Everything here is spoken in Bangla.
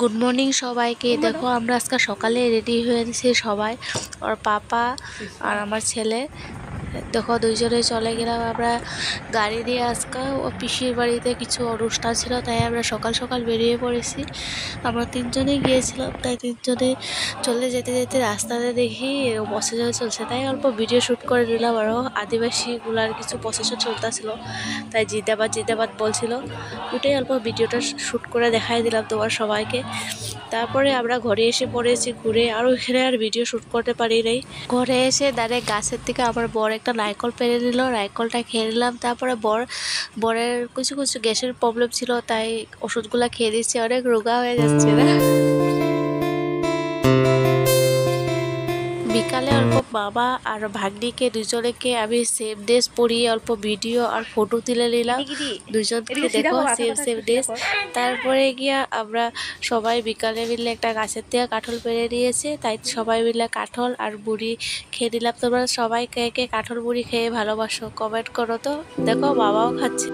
গুড মর্নিং সবাইকে। দেখো আমরা আজকে সকালে রেডি হয়েছি সবাই, ওর পাপা আর আমার ছেলে। দেখো দুইজনে চলে গেলাম আমরা গাড়ি দিয়ে। আজকে ও পিসির বাড়িতে কিছু অনুষ্ঠান ছিল, তাই আমরা সকাল সকাল বেরিয়ে পড়েছি। আমরা তিনজনেই গিয়েছিলাম, তাই তিনজনে চলে যেতে যেতে রাস্তাতে দেখি প্রসেশন চলছে, তাই অল্প ভিডিও শ্যুট করে নিলাম। আরও আদিবাসীগুলার কিছু প্রসেশন চলতেছিল, তাই জিন্দাবাদ জিন্দাবাদ বলছিল, ওটাই অল্প ভিডিওটা শ্যুট করে দেখাই দিলাম তোমার সবাইকে। তারপরে আমরা ঘরে এসে পড়েছি ঘুরে, আর ওইখানে আর ভিডিও শ্যুট করতে পারি নাই। ঘরে এসে ডাইরেক্ট গাছের থেকে আমার বর একটা নারকল পেরে নিল, নারকলটা খেয়ে নিলাম। তারপরে বরের কিছু কিছু গ্যাসের প্রবলেম ছিল, তাই ওষুধগুলা খেয়ে দিচ্ছি, অনেক রোগা হয়ে যাচ্ছে না। বিকালে অল্প বাবা আর ভাগ্নিকে দুজনকে আমি সেম ড্রেস পরিয়ে অল্প ভিডিও আর ফটো তুলে নিলাম দুজনকে। দেখো সেম সেম ড্রেস। তারপরে গিয়া আমরা সবাই বিকালে মিলে একটা গাছের থেকে কাঁঠাল পেরে নিয়েছে, তাই সবাই মিলে কাঁঠাল আর বুড়ি খেয়ে নিলাম। তোমরা সবাই কে কে কাঁঠাল বুড়ি খেয়ে ভালোবাসো কমেন্ট করো তো। দেখো বাবাও খাচ্ছে।